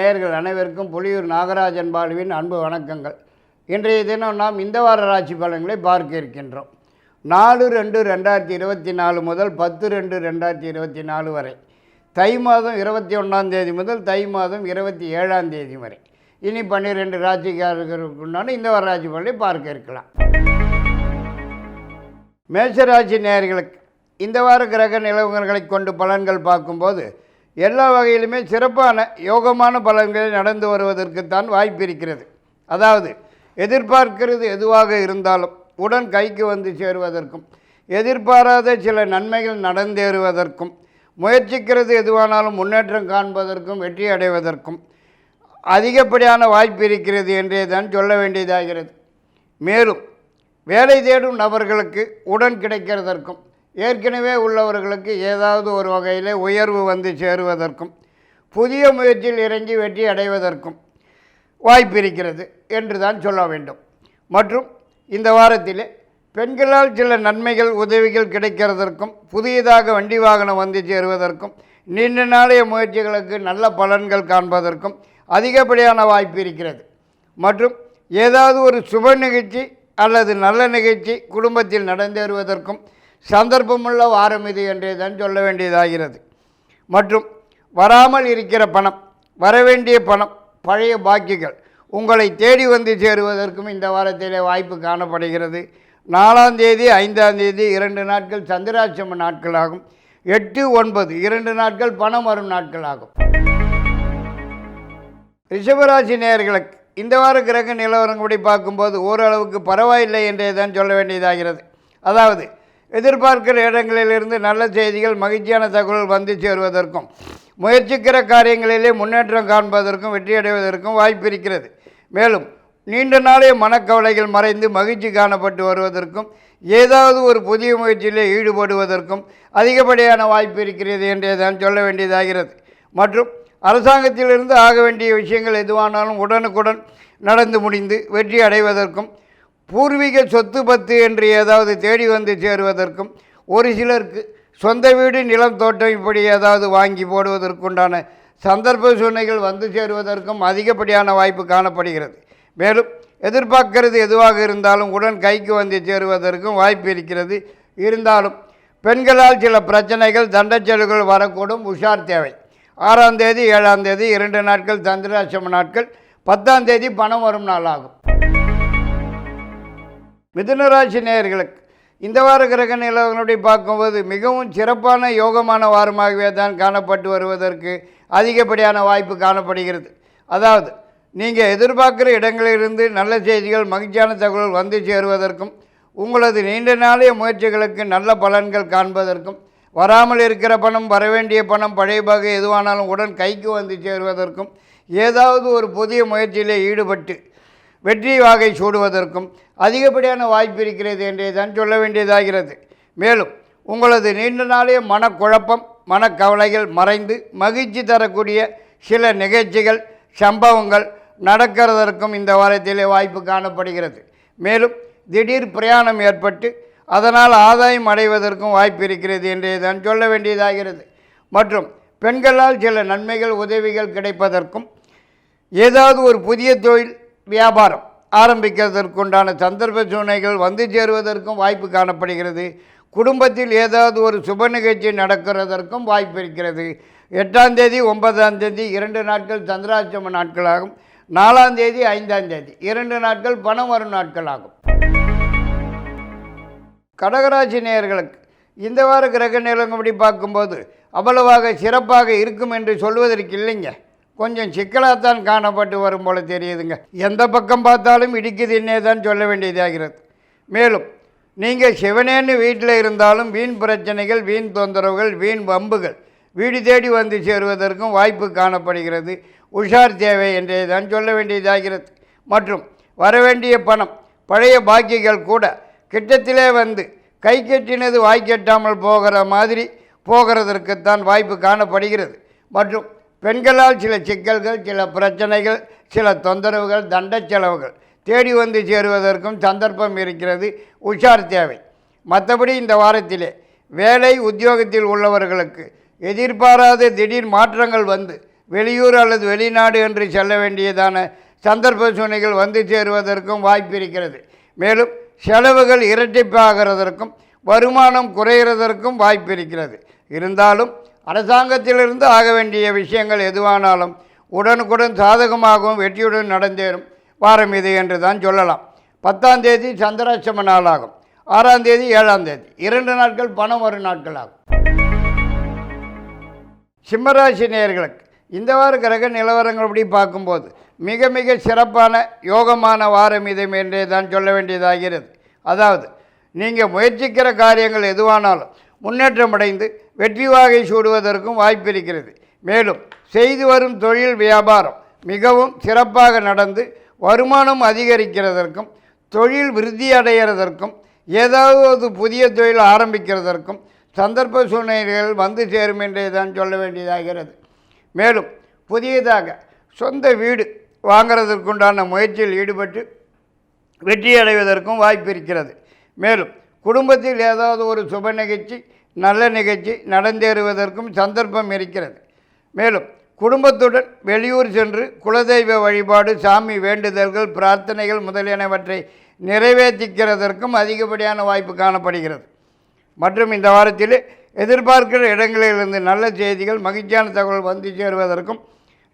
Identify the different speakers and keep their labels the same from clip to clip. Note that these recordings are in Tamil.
Speaker 1: நேயர்கள் அனைவருக்கும் புலியூர் நாகராஜன் பாலுவின் அன்பு வணக்கங்கள். இன்றைய தினம் நாம் இந்த வார ராசி பலன்களை பார்க்க இருக்கின்றோம். 4/2/2024 முதல் 10/2/2024 வரை, தை மாதம் 21ஆம் தேதி முதல் தை மாதம் 27ஆம் தேதி வரை, இனி 12 ராசிக்காரர்களுக்குண்டான இந்த வார ராசி பலனை பார்க்க இருக்கலாம். மேஷராசி நேயர்களுக்கு இந்த வார கிரக நிலவரங்களை கொண்டு பலன்கள் பார்க்கும்போது எல்லா வகையிலுமே சிறப்பான யோகமான பலன்களை நடந்து வருவதற்குத்தான் வாய்ப்பு இருக்கிறது. அதாவது எதிர்பார்க்கிறது எதுவாக இருந்தாலும் உடன் கைக்கு வந்து சேருவதற்கும், எதிர்பாராத சில நன்மைகள் நடந்தேறுவதற்கும், முயற்சிக்கிறது எதுவானாலும் முன்னேற்றம் காண்பதற்கும் வெற்றி அடைவதற்கும் அதிகப்படியான வாய்ப்பு இருக்கிறது என்றே தான் சொல்ல வேண்டியதாகிறது. மேலும் வேலை தேடும் நபர்களுக்கு உடன் கிடைக்கிறதற்கும், ஏற்கனவே உள்ளவர்களுக்கு ஏதாவது ஒரு வகையில் உயர்வு வந்து சேருவதற்கும், புதிய முயற்சியில் இறங்கி வெற்றி அடைவதற்கும் வாய்ப்பு இருக்கிறது என்று தான் சொல்ல வேண்டும். மற்றும் இந்த வாரத்தில் பெண்களால் சில நன்மைகள் உதவிகள் கிடைக்கிறதற்கும், புதியதாக வண்டி வாகனம் வந்து சேருவதற்கும், நீண்ட நாளைய முயற்சிகளுக்கு நல்ல பலன்கள் காண்பதற்கும் அதிகப்படியான வாய்ப்பு இருக்கிறது. மற்றும் ஏதாவது ஒரு சுப நிகழ்ச்சி அல்லது நல்ல நிகழ்ச்சி குடும்பத்தில் நடந்தேறுவதற்கும் சந்தர்ப்பமுள்ள வாரம் இது என்றே தான் சொல்ல வேண்டியதாகிறது. மற்றும் வராமல் இருக்கிற பணம், வரவேண்டிய பணம், பழைய பாக்கிகள் உங்களை தேடி வந்து சேருவதற்கும் இந்த வாரத்திலே வாய்ப்பு காணப்படுகிறது. 4ஆம் தேதி 5ஆம் தேதி 2 நாட்கள் சந்திராட்சம நாட்களாகும். 8, 9 2 நாட்கள் பணம் வரும் நாட்களாகும். ரிஷபராசி நேயர்களுக்கு இந்த வார கிரக நிலவரங்களை பார்க்கும்போது ஓரளவுக்கு பரவாயில்லை என்றே தான் சொல்ல வேண்டியதாகிறது. அதாவது எதிர்பார்க்கிற இடங்களிலிருந்து நல்ல செய்திகள், மகிழ்ச்சியான தகவல் வந்து சேருவதற்கும், முயற்சிக்கிற காரியங்களிலே முன்னேற்றம் காண்பதற்கும் வெற்றி அடைவதற்கும் வாய்ப்பு இருக்கிறது. மேலும் நீண்ட நாளைய மனக்கவலைகள் மறைந்து மகிழ்ச்சி காணப்பட்டு வருவதற்கும், ஏதாவது ஒரு புதிய முயற்சியிலே ஈடுபடுவதற்கும் அதிகப்படியான வாய்ப்பு இருக்கிறது என்றே தான் சொல்ல வேண்டியதாகிறது. மற்றும் அரசாங்கத்திலிருந்து ஆக வேண்டிய விஷயங்கள் எதுவானாலும் உடனுக்குடன் நடந்து முடிந்து வெற்றி அடைவதற்கும், பூர்வீக சொத்து பத்து என்று ஏதாவது தேடி வந்து சேருவதற்கும், ஒரு சிலருக்கு சொந்த வீடு நிலம் தோட்டம் இப்படி ஏதாவது வாங்கி போடுவதற்குண்டான சந்தர்ப்ப சூழ்நிலைகள் வந்து சேருவதற்கும் அதிகப்படியான வாய்ப்பு காணப்படுகிறது. மேலும் எதிர்பார்க்கிறது எதுவாக இருந்தாலும் உடன் கைக்கு வந்து சேருவதற்கும் வாய்ப்பு இருக்கிறது. இருந்தாலும் பெண்களால் சில பிரச்சனைகள், தண்டச்செயல்கள் வரக்கூடும், உஷார் தேவை. 6ஆம் தேதி 7ஆம் தேதி 2 நாட்கள் சந்திராட்சம நாட்கள், 10ஆம் தேதி பணம் வரும் நாளாகும். மிதுனராசி நேயர்களுக்கு இந்த வார கிரக நிலவரங்களை பார்க்கும்போது மிகவும் சிறப்பான யோகமான வாரமாகவே தான் காணப்பட்டு வருவதற்கு அதிகப்படியான வாய்ப்பு காணப்படுகிறது. அதாவது நீங்கள் எதிர்பார்க்குற இடங்களிலிருந்து நல்ல செய்திகள், மகிழ்ச்சியான தகவல் வந்து சேருவதற்கும், உங்களது நீண்ட நாளைய முயற்சிகளுக்கு நல்ல பலன்கள் காண்பதற்கும், வராமல் இருக்கிற பணம், வரவேண்டிய பணம், பழைய வகை எதுவானாலும் உடன் கைக்கு வந்து சேருவதற்கும், ஏதாவது ஒரு புதிய முயற்சியிலே ஈடுபட்டு வெற்றி வாகை சூடுவதற்கும் அதிகப்படியான வாய்ப்பு இருக்கிறது என்றே தான் சொல்ல வேண்டியதாகிறது. மேலும் உங்களது நீண்ட நாளைய மனக்குழப்பம், மனக்கவலைகள் மறைந்து மகிழ்ச்சி தரக்கூடிய சில நிகழ்ச்சிகள், சம்பவங்கள் நடக்கிறதற்கும் இந்த வாரத்திலே வாய்ப்பு காணப்படுகிறது. மேலும் திடீர் பிரயாணம் ஏற்பட்டு அதனால் ஆதாயம் அடைவதற்கும் வாய்ப்பு இருக்கிறது என்றே தான் சொல்ல வேண்டியதாகிறது. மற்றும் பெண்களால் சில நன்மைகள், உதவிகள் கிடைப்பதற்கும், ஏதாவது ஒரு புதிய தொழில், வியாபாரம் ஆரம்பிக்கிறதற்குண்டான சந்தர்ப்ப சூழ்நிலைகள் வந்து சேருவதற்கும் வாய்ப்பு காணப்படுகிறது. குடும்பத்தில் ஏதாவது ஒரு சுப நிகழ்ச்சி நடக்கிறதற்கும் வாய்ப்பு இருக்கிறது. 8ஆம் தேதி 9ஆம் தேதி 2 நாட்கள் சந்திராட்சம நாட்களாகும். 4ஆம் தேதி 5ஆம் தேதி 2 நாட்கள் பணம் வரும் நாட்களாகும். கடகராசி நேயர்களுக்கு இந்த வார கிரக நிலவரப்படி பார்க்கும்போது அவ்வளவாக சிறப்பாக இருக்கும் என்று சொல்வதற்கு இல்லைங்க. கொஞ்சம் சிக்கலாகத்தான் காணப்பட்டு வரும் போல தெரியுதுங்க. எந்த பக்கம் பார்த்தாலும் இடிக்குதுன்னே தான் சொல்ல வேண்டியதாகிறது. மேலும் நீங்கள் சிவனேன்னு வீட்டில் இருந்தாலும் வீண் பிரச்சனைகள், வீண் தொந்தரவுகள், வீண் வம்புகள் வீடு தேடி வந்து சேருவதற்கும் வாய்ப்பு காணப்படுகிறது. உஷார் தேவை என்றே தான் சொல்ல வேண்டியதாகிறது. மற்றும் வரவேண்டிய பணம், பழைய பாக்கிகள் கூட கிட்டத்திலே வந்து கை கட்டினது வாய் கட்டாமல் போகிற மாதிரி போகிறதற்குத்தான் வாய்ப்பு காணப்படுகிறது. மற்றும் பெண்களால் சில சிக்கல்கள், சில பிரச்சனைகள், சில தொந்தரவுகள், தண்ட செலவுகள் தேடி வந்து சேருவதற்கும் சந்தர்ப்பம் இருக்கிறது. உஷார் தேவை. மற்றபடி இந்த வாரத்திலே வேலை உத்தியோகத்தில் உள்ளவர்களுக்கு எதிர்பாராத திடீர் மாற்றங்கள் வந்து வெளியூர் அல்லது வெளிநாடு என்று செல்ல வேண்டியதான சந்தர்ப்ப சூழ்நிலைகள் வந்து சேருவதற்கும் வாய்ப்பு இருக்கிறது. மேலும் செலவுகள் இரட்டிப்பாகிறதற்கும் வருமானம் குறைகிறதற்கும் வாய்ப்பு இருக்கிறது. இருந்தாலும் அரசாங்கத்திலிருந்து ஆக வேண்டிய விஷயங்கள் எதுவானாலும் உடனுக்குடன் சாதகமாகவும் வெற்றியுடன் நடந்தேறும் வாரம் இது என்று தான் சொல்லலாம். 10ஆம் தேதி சந்திராஷ்டம நாளாகும். 6ஆம் தேதி 7ஆம் தேதி 2 நாட்கள் பணம் வரும் நாட்களாகும். சிம்மராசி நேயர்களுக்கு இந்த வார கிரக நிலவரங்கள் அப்படி பார்க்கும்போது மிக மிக சிறப்பான யோகமான வாரம் இது என்றே தான் சொல்ல வேண்டியதாகிறது. அதாவது நீங்கள் முயற்சிக்கிற காரியங்கள் எதுவானாலும் முன்னேற்றம் அடைந்து வெற்றி வாகை சூடுவதற்கும் வாய்ப்பு இருக்கிறது. மேலும் செய்து வரும் தொழில் வியாபாரம் மிகவும் சிறப்பாக நடந்து வருமானம் அதிகரிக்கிறதற்கும் தொழில் விருத்தி அடைகிறதற்கும் ஏதாவது புதிய தொழில் ஆரம்பிக்கிறதற்கும் சந்தர்ப்ப சூழ்நிலைகள் வந்து சேரும் என்றே தான் சொல்ல வேண்டியதாகிறது. மேலும் புதியதாக சொந்த வீடு வாங்கிறதற்குண்டான முயற்சியில் ஈடுபட்டு வெற்றி அடைவதற்கும் வாய்ப்பு இருக்கிறது. மேலும் குடும்பத்தில் ஏதாவது ஒரு சுப நிகழ்ச்சி நல்ல நிகழ்ச்சி நடந்தேறுவதற்கும் சந்தர்ப்பம் இருக்கிறது. மேலும் குடும்பத்துடன் வெளியூர் சென்று குலதெய்வ வழிபாடு சாமி வேண்டுதல்கள் பிரார்த்தனைகள் முதலியனவற்றை நிறைவேற்றிக்கிறதற்கும் அதிகப்படியான வாய்ப்பு காணப்படுகிறது. மற்றும் இந்த வாரத்தில் எதிர்பார்க்கிற இடங்களிலிருந்து நல்ல செய்திகள் மகிழ்ச்சியான தகவல் வந்து சேருவதற்கும்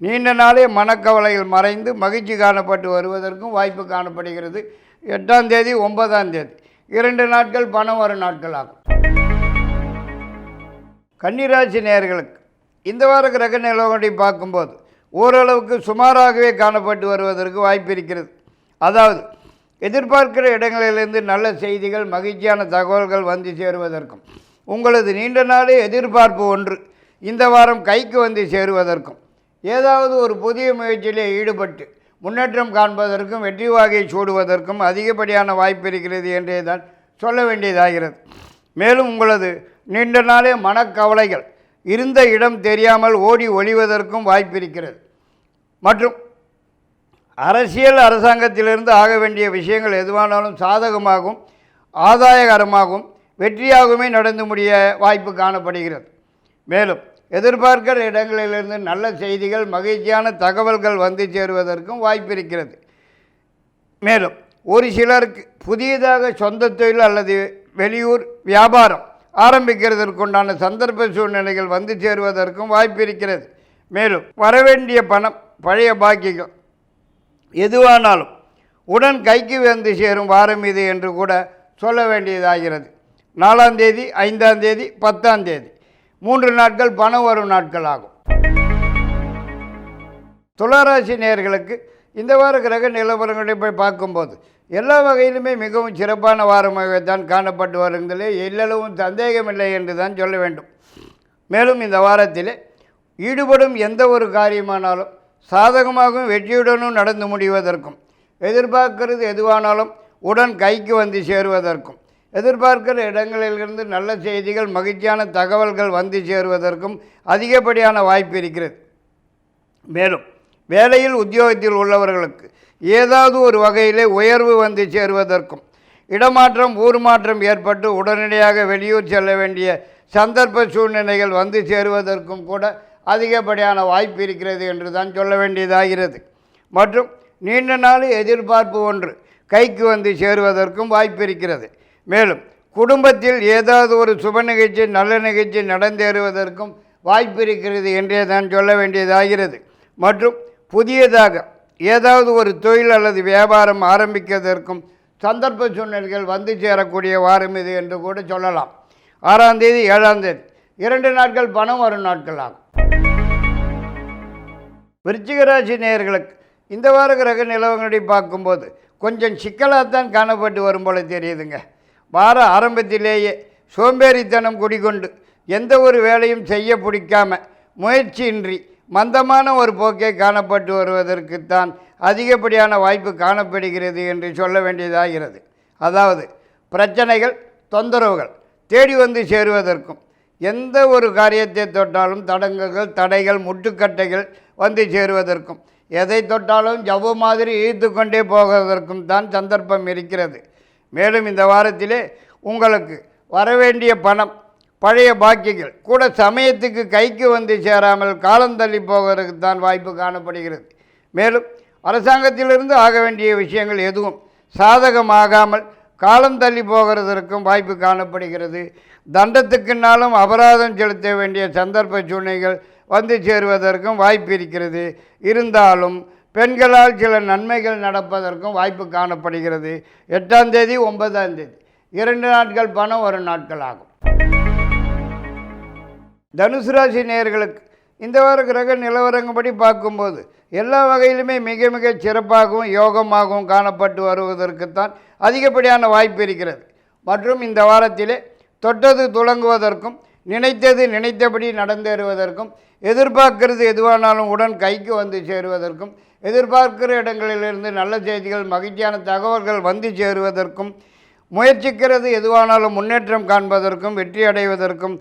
Speaker 1: நீண்ட நாளே மனக்கவலைகள் மறைந்து மகிழ்ச்சி காணப்பட்டு வருவதற்கும் வாய்ப்பு காணப்படுகிறது. 8ஆம் தேதி 9ஆம் தேதி 2 நாட்கள் பணம் வரும் நாட்களாகும். கன்னிராசி நேயர்களுக்கு இந்த வார கிரக நிலவரங்களை பார்க்கும்போது ஓரளவுக்கு சுமாராகவே காணப்பட்டு வருவதற்கு வாய்ப்பு இருக்கிறது. அதாவது எதிர்பார்க்கிற இடங்களிலிருந்து நல்ல செய்திகள் மகிழ்ச்சியான தகவல்கள் வந்து சேருவதற்கும் உங்களது நீண்ட நாளே எதிர்பார்ப்பு ஒன்று இந்த வாரம் கைக்கு வந்து சேருவதற்கும் ஏதாவது ஒரு புதிய முயற்சியிலே ஈடுபட்டு முன்னேற்றம் காண்பதற்கும் வெற்றி வாகை சூடுவதற்கும் அதிகப்படியான வாய்ப்பு இருக்கிறது என்றே தான் சொல்ல வேண்டியதாகிறது. மேலும் உங்களது நீண்ட நாளே மனக்கவலைகள் இருந்த இடம் தெரியாமல் ஓடி ஒளிவதற்கும் வாய்ப்பு இருக்கிறது. மற்றும் அரசியல் அரசாங்கத்திலிருந்து ஆக வேண்டிய விஷயங்கள் எதுவானாலும் சாதகமாகவும் ஆதாயகரமாகவும் வெற்றியாகவுமே நடந்து முடிய வாய்ப்பு காணப்படுகிறது. மேலும் எதிர்பார்க்கிற இடங்களிலிருந்து நல்ல செய்திகள் மகிழ்ச்சியான தகவல்கள் வந்து சேருவதற்கும் வாய்ப்பு இருக்கிறது. மேலும் ஒரு சிலருக்கு புதியதாக சொந்த தொழில் அல்லது வெளியூர் வியாபாரம் ஆரம்பிக்கிறதற்குண்டான சந்தர்ப்ப சூழ்நிலைகள் வந்து சேருவதற்கும் வாய்ப்பு இருக்கிறது. மேலும் வரவேண்டிய பணம் பழைய பாக்கிகள் எதுவானாலும் உடன் கைக்கு வந்து சேரும் வாரம் இது என்று கூட சொல்ல வேண்டியதாகிறது. 4ஆம் தேதி 5ஆம் தேதி 10ஆம் தேதி 3 நாட்கள் பணம் வரும் நாட்கள் ஆகும். துளாராசி நேயர்களுக்கு இந்த வார கிரக நிலவரங்களை போய் பார்க்கும்போது எல்லா வகையிலுமே மிகவும் சிறப்பான வாரமாகத்தான் காணப்பட்டு வருவதிலே எல்லளவும் சந்தேகமில்லை என்று தான் சொல்ல வேண்டும். மேலும் இந்த வாரத்தில் ஈடுபடும் எந்த ஒரு காரியமானாலும் சாதகமாகவும் வெற்றியுடனும் நடந்து முடிவதற்கும் எதிர்பார்க்கிறது எதுவானாலும் உடன் கைக்கு வந்து சேருவதற்கும் எதிர்பார்க்கிற இடங்களிலிருந்து நல்ல செய்திகள் மகிழ்ச்சியான தகவல்கள் வந்து சேருவதற்கும் அதிகப்படியான வாய்ப்பு இருக்கிறது. மேலும் வேலையில் உத்தியோகத்தில் உள்ளவர்களுக்கு ஏதாவது ஒரு வகையிலே உயர்வு வந்து சேருவதற்கும் இடமாற்றம் ஊர் மாற்றம் ஏற்பட்டு உடனடியாக வெளியூர் செல்ல வேண்டிய சந்தர்ப்ப சூழ்நிலைகள் வந்து சேருவதற்கும் கூட அதிகப்படியான வாய்ப்பு இருக்கிறது என்று தான் சொல்ல வேண்டியதாகிறது. மற்றும் நீண்ட நாள் எதிர்பார்ப்பு ஒன்று கைக்கு வந்து சேருவதற்கும் வாய்ப்பு இருக்கிறது. மேலும் குடும்பத்தில் ஏதாவது ஒரு சுப நிகழ்ச்சி நல்ல நிகழ்ச்சி நடந்தேறுவதற்கும் வாய்ப்பு இருக்கிறது என்றே தான் சொல்ல வேண்டியதாகிறது. மற்றும் புதியதாக ஏதாவது ஒரு தொழில் அல்லது வியாபாரம் ஆரம்பிப்பதற்கும் சந்தர்ப்ப சூழ்நிலைகள் வந்து சேரக்கூடிய வாரம் இது என்று கூட சொல்லலாம். 6ஆம் தேதி 7ஆம் தேதி 2 நாட்கள் பணம் வரும் நாட்கள் ஆகும். விருச்சிகராசி நேயர்களுக்கு இந்த வார கிரக நிலவரங்களை பார்க்கும்போது கொஞ்சம் சிக்கலாகத்தான் காணப்பட்டு வரும் போல தெரியுதுங்க. வார ஆரம்பத்திலேயே சோம்பேறித்தனம் குடிகொண்டு எந்த ஒரு வேலையும் செய்ய பிடிக்காம முயற்சியின்றி மந்தமான ஒரு போக்கே காணப்பட்டு வருவதற்குத்தான் அதிகப்படியான வாய்ப்பு காணப்படுகிறது என்று சொல்ல வேண்டியதாகிறது. அதாவது பிரச்சனைகள் தொந்தரவுகள் தேடி வந்து சேருவதற்கும் எந்த ஒரு காரியத்தை தொட்டாலும் தடங்கல்கள் தடைகள் முட்டுக்கட்டைகள் வந்து சேருவதற்கும் எதை தொட்டாலும் ஜவ்வு மாதிரி இழுத்து கொண்டே போவதற்கும் தான் சந்தர்ப்பம் இருக்கிறது. மேலும் இந்த வாரத்திலே உங்களுக்கு வரவேண்டிய பணம் பழைய பாக்கிகள் கூட சமயத்துக்கு கைக்கு வந்து சேராமல் காலந்தள்ளி போவதற்கு தான் வாய்ப்பு காணப்படுகிறது. மேலும் அரசாங்கத்திலிருந்து ஆக வேண்டிய விஷயங்கள் எதுவும் சாதகமாகாமல் காலம் தள்ளி போகிறதற்கும் வாய்ப்பு காணப்படுகிறது. தண்டத்துக்குன்னாலும் அபராதம் செலுத்த வேண்டிய சந்தர்ப்ப சூழ்நிலைகள் வந்து சேருவதற்கும் வாய்ப்பு இருக்கிறது. இருந்தாலும் பெண்களால் சில நன்மைகள் நடப்பதற்கும் வாய்ப்பு காணப்படுகிறது. 8ஆம் தேதி 9ஆம் தேதி 2 நாட்கள் பணம் வரும் நாட்கள் ஆகும். தனுசு ராசி நேயர்களுக்கு இந்த வார கிரக நிலவரங்கப்படி பார்க்கும்போது எல்லா வகையிலுமே மிக மிக சிறப்பாகவும் யோகமாகவும் காணப்பட்டு வருவதற்குத்தான் அதிகப்படியான வாய்ப்பு இருக்கிறது. மற்றும் இந்த வாரத்திலே தொட்டது துளங்குவதற்கும் நினைத்தது நினைத்தபடி நடந்தேறுவதற்கும் எதிர்பார்க்கிறது எதுவானாலும் உடன் கைக்கு வந்து சேருவதற்கும் எதிர்பார்க்கிற இடங்களிலிருந்து நல்ல செய்திகள் மகிழ்ச்சியான தகவல்கள் வந்து சேருவதற்கும் முயற்சிக்கிறது எதுவானாலும் முன்னேற்றம் காண்பதற்கும் வெற்றி அடைவதற்கும்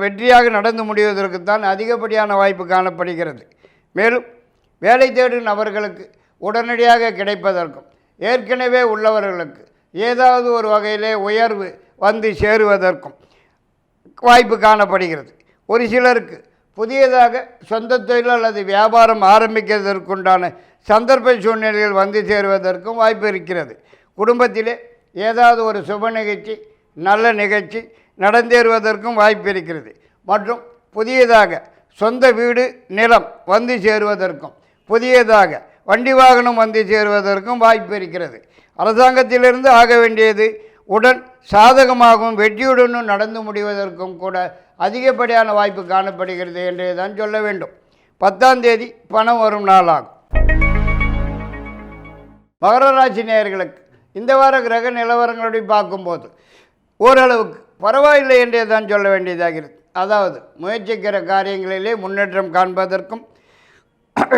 Speaker 1: வெற்றியாக நடந்து முடிவதற்குத்தான் அதிகப்படியான வாய்ப்பு காணப்படுகிறது. மேலும் வேலை தேடும் நபர்களுக்கு உடனடியாக கிடைப்பதற்கும் ஏற்கனவே உள்ளவர்களுக்கு ஏதாவது ஒரு வகையிலே உயர்வு வந்து சேருவதற்கும் வாய்ப்பு காணப்படுகிறது. ஒரு சிலருக்கு புதியதாக சொந்த தொழில் அல்லது வியாபாரம் ஆரம்பிக்கிறதற்குண்டான சந்தர்ப்ப சூழ்நிலைகள் வந்து சேருவதற்கும் வாய்ப்பு இருக்கிறது. குடும்பத்திலே ஏதாவது ஒரு சுப நிகழ்ச்சி நல்ல நிகழ்ச்சி நடந்தேறுவதற்கும் வாய்ப்பு இருக்கிறது. மற்றும் புதியதாக சொந்த வீடு நிலம் வந்து சேருவதற்கும் புதியதாக வண்டி வாகனம் வந்து சேருவதற்கும் வாய்ப்பு இருக்கிறது. அரசாங்கத்திலிருந்து ஆக வேண்டியது உடன் சாதகமாகவும் வெற்றியுடனும் நடந்து முடிவதற்கும் கூட அதிகப்படியான வாய்ப்பு காணப்படுகிறது என்றே தான் சொல்ல வேண்டும். 10ஆம் தேதி பணம் வரும் நாளாகும். மகர ராசி நேயர்களுக்கு இந்த வார கிரக நிலவரங்களுடைய பார்க்கும்போது ஓரளவுக்கு பரவாயில்லை என்றே தான் சொல்ல வேண்டியதாகிறது. அதாவது முயற்சிக்கிற காரியங்களிலே முன்னேற்றம் காண்பதற்கும்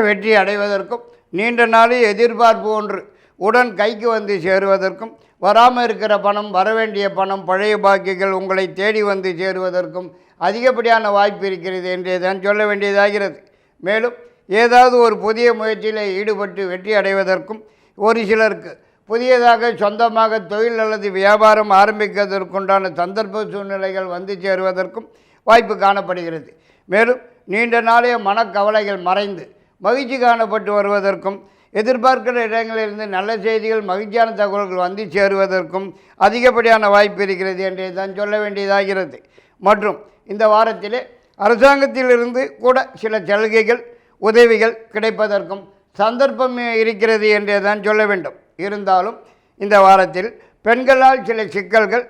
Speaker 1: வெற்றி அடைவதற்கும் நீண்ட நாளில் எதிர்பார்ப்பு ஒன்று உடன் கைக்கு வந்து சேருவதற்கும் வராமல் இருக்கிற பணம் வரவேண்டிய பணம் பழைய பாக்கிகள் உங்களை தேடி வந்து சேருவதற்கும் அதிகப்படியான வாய்ப்பு இருக்கிறது என்றே தான் சொல்ல வேண்டியதாகிறது. மேலும் ஏதாவது ஒரு புதிய முயற்சியில் ஈடுபட்டு வெற்றி அடைவதற்கும் ஒரு சிலருக்கு புதியதாக சொந்தமாக தொழில் அல்லது வியாபாரம் ஆரம்பிப்பதற்குண்டான சந்தர்ப்ப சூழ்நிலைகள் வந்து சேருவதற்கும் வாய்ப்பு காணப்படுகிறது. மேலும் நீண்ட நாளைய மனக்கவலைகள் மறைந்து மகிழ்ச்சி காணப்பட்டு வருவதற்கும் எதிர்பார்க்கிற இடங்களிலிருந்து நல்ல செய்திகள் மகிழ்ச்சியான தகவல்கள் வந்து சேருவதற்கும் அதிகப்படியான வாய்ப்பு இருக்கிறது என்றே தான் சொல்ல வேண்டியதாகிறது. மற்றும் இந்த வாரத்திலே அரசாங்கத்திலிருந்து கூட சில சலுகைகள் உதவிகள் கிடைப்பதற்கும் சந்தர்ப்பம் இருக்கிறது என்றே தான் சொல்ல வேண்டும். இருந்தாலும் இந்த வாரத்தில் பெண்களால் சில சிக்கல்கள்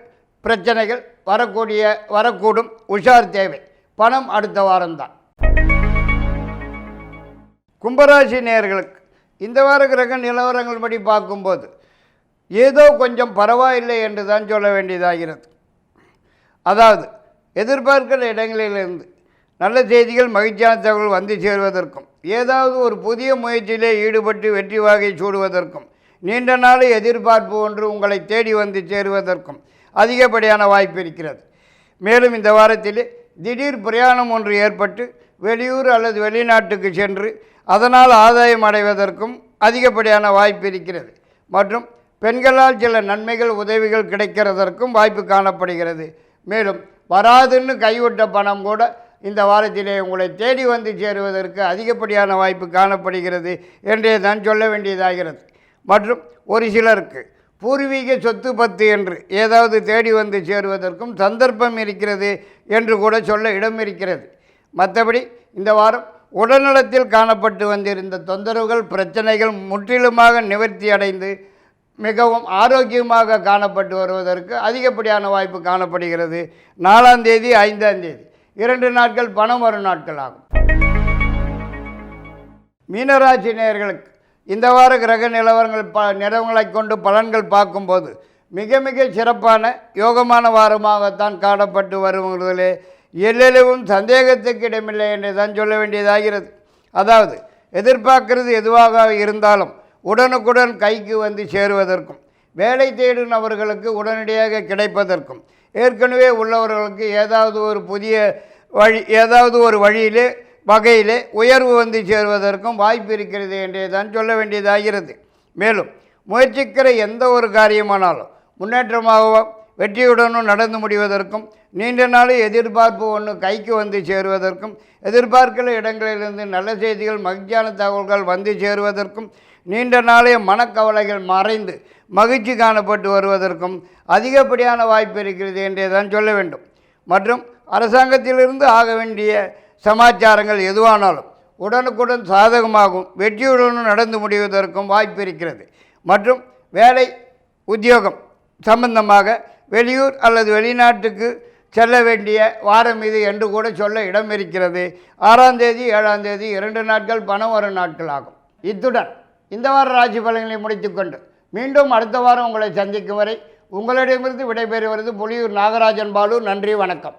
Speaker 1: பிரச்சனைகள் வரக்கூடும். உஷார் தேவை. பணம் அடுத்த வாரம்தான். கும்பராசி நேயர்களுக்கு இந்த வார கிரக நிலவரங்கள் படி பார்க்கும்போது ஏதோ கொஞ்சம் பரவாயில்லை என்று தான் சொல்ல வேண்டியதாகிறது. அதாவது எதிர்பார்க்கிற இடங்களிலிருந்து நல்ல செய்திகள் மகிழ்ச்சியான தகவல் வந்து சேருவதற்கும் ஏதாவது ஒரு புதிய முயற்சியிலே ஈடுபட்டு வெற்றி வாகை சூடுவதற்கும் நீண்ட நாள் எதிர்பார்ப்பு ஒன்று உங்களை தேடி வந்து சேருவதற்கும் அதிகப்படியான வாய்ப்பு இருக்கிறது. மேலும் இந்த வாரத்தில் திடீர் பிரயாணம் ஒன்று ஏற்பட்டு வெளியூர் அல்லது வெளிநாட்டுக்கு சென்று அதனால் ஆதாயம் அடைவதற்கும் அதிகப்படியான வாய்ப்பு இருக்கிறது. மற்றும் பெண்களால் சில நன்மைகள் உதவிகள் கிடைக்கிறதற்கும் வாய்ப்பு காணப்படுகிறது. மேலும் வராதுன்னு கைவிட்ட பணம் கூட இந்த வாரத்திலே உங்களை தேடி வந்து சேருவதற்கு அதிகப்படியான வாய்ப்பு காணப்படுகிறது என்றே தான் சொல்ல வேண்டியதாகிறது. மற்றும் ஒரு சிலருக்கு பூர்வீக சொத்து பத்து என்று ஏதாவது தேடி வந்து சேருவதற்கும் சந்தர்ப்பம் இருக்கிறது என்று கூட சொல்ல இடம் இருக்கிறது. மற்றபடி இந்த வாரம் உடல்நலத்தில் காணப்பட்டு வந்திருந்த தொந்தரவுகள் பிரச்சனைகள் முற்றிலுமாக நிவர்த்தி அடைந்து மிகவும் ஆரோக்கியமாக காணப்பட்டு வருவதற்கு அதிகப்படியான வாய்ப்பு காணப்படுகிறது. 4ஆம் தேதி 5ஆம் தேதி 2 நாட்கள் பணம் வரும் நாட்கள் ஆகும். மீனராசி நேயர்களுக்கு இந்த வார கிரக நிலவரங்களை கொண்டு பலன்கள் பார்க்கும்போது மிக மிக சிறப்பான யோகமான வாரமாகத்தான் காணப்பட்டு வருவதிலே எல்லளவும் சந்தேகத்துக்கு இடமில்லை என்று தான் சொல்ல வேண்டியதாகிறது. அதாவது எதிர்பார்க்கிறது எதுவாக இருந்தாலும் உடனுக்குடன் கைக்கு வந்து சேருவதற்கும் வேலை தேடும் நபர்களுக்கு உடனடியாக கிடைப்பதற்கும் ஏற்கனவே உள்ளவர்களுக்கு ஏதாவது ஒரு வகையிலே உயர்வு வந்து சேருவதற்கும் வாய்ப்பு இருக்கிறது என்றே தான் சொல்ல வேண்டியதாகிறது. மேலும் முயற்சிக்கிற எந்த ஒரு காரியமானாலும் முன்னேற்றமாகவும் வெற்றியுடனும் நடந்து முடிவதற்கும், நீண்ட நாள் எதிர்பார்ப்பு ஒன்று கைக்கு வந்து சேருவதற்கும், எதிர்பார்க்கிற இடங்களிலிருந்து நல்ல செய்திகள் மகிழ்ச்சியான தகவல்கள் வந்து சேருவதற்கும், நீண்ட நாளைய மனக்கவலைகள் மறைந்து மகிழ்ச்சி காணப்பட்டு வருவதற்கும் அதிகப்படியான வாய்ப்பு இருக்கிறது என்றே தான் சொல்ல வேண்டும். மற்றும் அரசாங்கத்திலிருந்து ஆக வேண்டிய சமாச்சாரங்கள் எதுவானாலும் உடனுக்குடன் சாதகமாகும் வெற்றியுடனும் நடந்து முடிவதற்கும் வாய்ப்பு இருக்கிறது. மற்றும் வேலை உத்தியோகம் சம்பந்தமாக வெளியூர் அல்லது வெளிநாட்டுக்கு செல்ல வேண்டிய வாரம் இது என்று கூட சொல்ல இடம் இருக்கிறது. 6ஆம் தேதி 7ஆம் தேதி 2 நாட்கள் பணம் வரும் நாட்கள் ஆகும். இத்துடன் இந்த வார ராசி பலன்களை முடித்துக்கொண்டு மீண்டும் அடுத்த வாரம் உங்களை சந்திக்கும் வரை உங்களிடமிருந்து விடைபெறுவது புலியூர் நாகராஜன் பாலு. நன்றி, வணக்கம்.